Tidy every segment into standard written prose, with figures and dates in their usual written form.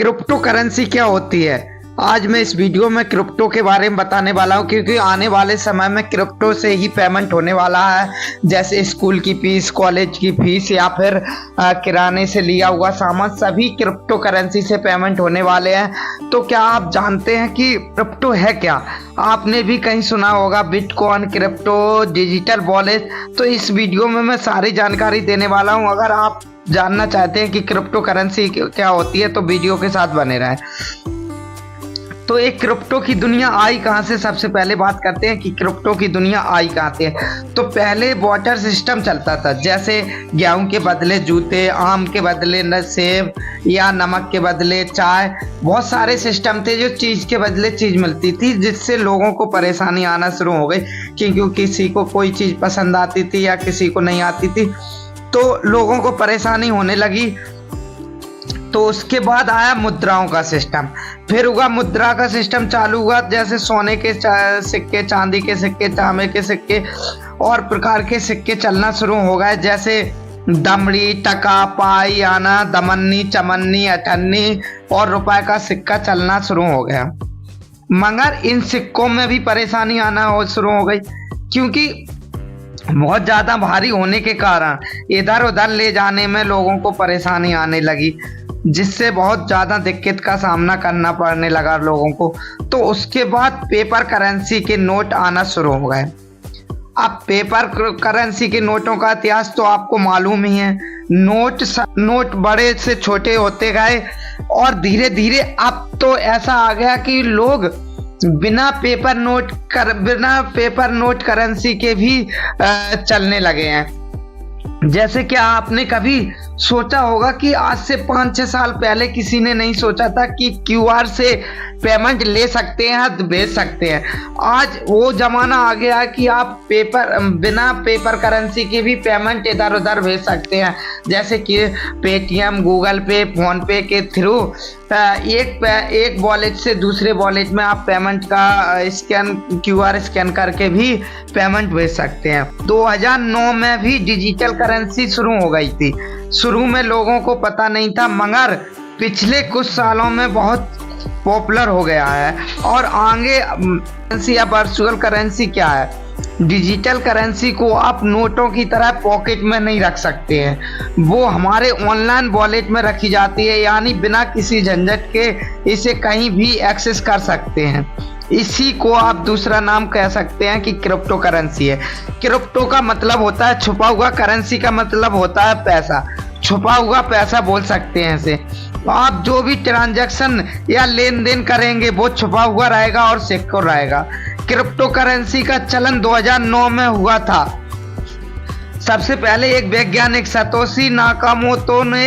Crypto currency क्या होती है। आज मैं इस वीडियो में क्रिप्टो के बारे में बताने वाला हूं, क्योंकि आने वाले समय में क्रिप्टो से ही पेमेंट होने वाला है। जैसे स्कूल की फीस, कॉलेज की फीस या फिर किराने से लिया हुआ सामान, सभी क्रिप्टो करेंसी से पेमेंट होने वाले हैं। तो क्या आप जानते हैं कि क्रिप्टो है क्या? आपने भी कहीं सुना होगा बिटकॉइन, क्रिप्टो, डिजिटल वॉलेट। तो इस वीडियो में मैं सारी जानकारी देने वाला हूं। अगर आप जानना चाहते हैं कि क्रिप्टो करेंसी क्या होती है तो वीडियो के साथ बने रहें। तो एक क्रिप्टो की दुनिया आई कहां से, सबसे पहले बात करते हैं कि क्रिप्टो की दुनिया आई कहां से। तो पहले वाटर सिस्टम चलता था, जैसे गेहूं के बदले जूते, आम के बदले सेब या नमक के बदले चाय। बहुत सारे सिस्टम थे जो चीज के बदले चीज मिलती थी, जिससे लोगों को परेशानी आना शुरू हो गई, क्योंकि किसी को कोई चीज पसंद आती थी या किसी को नहीं आती थी, तो लोगों को परेशानी होने लगी। तो उसके बाद आया मुद्राओं का सिस्टम, फिर हुआ मुद्रा का सिस्टम चालू हुआ, जैसे सोने के सिक्के, चांदी के सिक्के, तांबे के सिक्के और प्रकार के सिक्के चलना शुरू हो गए, जैसे दमड़ी, टका, पाई, आना, दमन्नी, चमन्नी, अठन्नी और रुपए का सिक्का चलना शुरू हो गया। मगर इन सिक्कों में भी परेशानी आना शुरू हो गई, क्योंकि बहुत ज्यादा भारी होने के कारण इधर उधर ले जाने में लोगों को परेशानी आने लगी, जिससे बहुत ज्यादा दिक्कत का सामना करना पड़ने लगा लोगों को। तो उसके बाद पेपर करेंसी के नोट आना शुरू हो गए। अब पेपर करेंसी के नोटों का इतिहास तो आपको मालूम ही है। नोट बड़े से छोटे होते गए और धीरे धीरे अब तो ऐसा आ गया कि लोग बिना पेपर नोट करेंसी के भी चलने लगे हैं। जैसे कि आपने कभी सोचा होगा कि आज से 5-6 साल पहले किसी ने नहीं सोचा था कि क्यूआर से पेमेंट ले सकते हैं, भेज सकते हैं। आज वो जमाना आ गया कि आप बिना पेपर करेंसी के भी पेमेंट इधर उधर भेज सकते हैं, जैसे कि पेटीएम, गूगल पे, फोन पे के थ्रू एक वॉलेट से दूसरे वॉलेट में आप पेमेंट का क्यूआर स्कैन करके भी पेमेंट भेज सकते हैं। 2009 में भी डिजिटल करेंसी शुरू हो गई थी। शुरू में लोगों को पता नहीं था, मगर पिछले कुछ सालों में बहुत पॉपुलर हो गया है। और आगे या वर्चुअल करेंसी क्या है? डिजिटल करेंसी को आप नोटों की तरह पॉकेट में नहीं रख सकते हैं, वो हमारे ऑनलाइन वॉलेट में रखी जाती है, यानी बिना किसी झंझट के इसे कहीं भी एक्सेस कर सकते हैं। इसी को आप दूसरा नाम कह सकते हैं कि क्रिप्टो करेंसी है। क्रिप्टो का मतलब होता है छुपा हुआ, करेंसी का मतलब होता है पैसा। छुपा हुआ पैसा बोल सकते हैं इसे। आप जो भी ट्रांजैक्शन या लेन देन करेंगे वो छुपा हुआ रहेगा और सिक्योर रहेगा। क्रिप्टो करेंसी का चलन 2009 में हुआ था। सबसे पहले एक वैज्ञानिक सतोशी नाकामोतो ने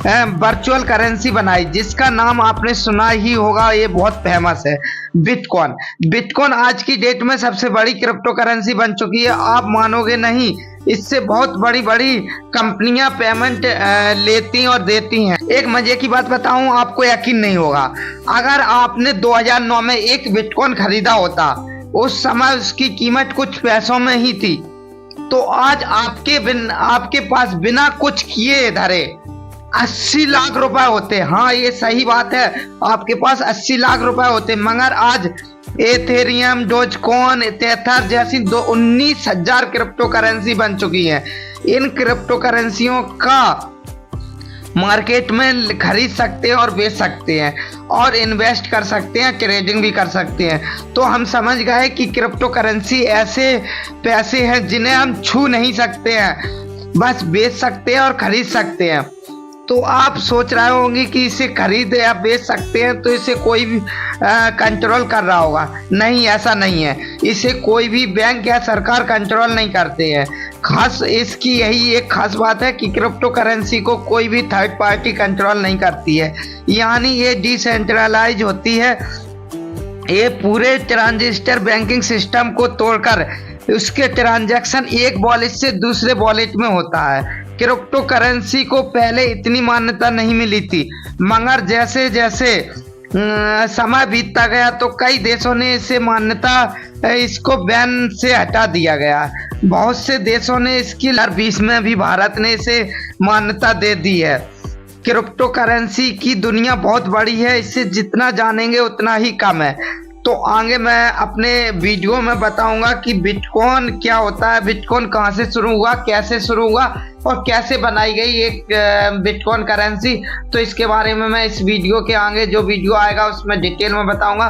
वर्चुअल करेंसी बनाई, जिसका नाम आपने सुना ही होगा, ये बहुत फेमस है, बिटकॉइन। बिटकॉइन आज की डेट में सबसे बड़ी क्रिप्टो करेंसी बन चुकी है। आप मानोगे नहीं, इससे बहुत बड़ी बड़ी कंपनियां पेमेंट लेती और देती हैं। एक मजे की बात बताऊं, आपको यकीन नहीं होगा, अगर आपने 2009 में एक बिटकॉइन खरीदा होता, उस समय उसकी कीमत कुछ पैसों में ही थी, तो आज आपके पास बिना कुछ किए धरे 80 लाख रुपए होते। हाँ, ये सही बात है, आपके पास 80 लाख रुपए होते। मगर आज एथेरियम, डोजकॉइन, टेथर जैसी 19,000 क्रिप्टो करेंसी बन चुकी है। इन क्रिप्टो करेंसियों का मार्केट में खरीद सकते हैं और बेच सकते हैं, और इन्वेस्ट कर सकते हैं, ट्रेडिंग भी कर सकते हैं। तो हम समझ गए कि क्रिप्टो करेंसी ऐसे पैसे हैं जिन्हें हम छू नहीं सकते हैं, बस बेच सकते हैं और खरीद सकते हैं। तो आप सोच रहे होंगे कि इसे खरीद या बेच सकते हैं तो इसे कोई भी कंट्रोल कर रहा होगा। नहीं, ऐसा नहीं है। इसे कोई भी बैंक या सरकार कंट्रोल नहीं करते हैं। खास इसकी यही एक खास बात है कि क्रिप्टो करेंसी को कोई भी थर्ड पार्टी कंट्रोल नहीं करती है, यानी ये डिसेंट्रलाइज होती है। ये पूरे ट्रांजिस्टर बैंकिंग सिस्टम को तोड़कर उसके ट्रांजैक्शन एक वॉलेट से दूसरे वॉलेट में होता है। क्रिप्टो करेंसी को पहले इतनी मान्यता नहीं मिली थी, मगर जैसे जैसे समय बीतता गया तो कई देशों ने इसे इसको बैन से हटा दिया गया। बहुत से देशों ने इसकी 2020 में भी भारत ने इसे मान्यता दे दी है। क्रिप्टो करेंसी की दुनिया बहुत बड़ी है, इससे जितना जानेंगे उतना ही कम है। तो आगे मैं अपने वीडियो में बताऊंगा कि बिटकॉइन क्या होता है, बिटकॉइन कहाँ से शुरू हुआ, कैसे शुरू हुआ और कैसे बनाई गई एक बिटकॉइन करेंसी। तो इसके बारे में मैं इस वीडियो के आगे जो वीडियो आएगा उसमें डिटेल में बताऊंगा।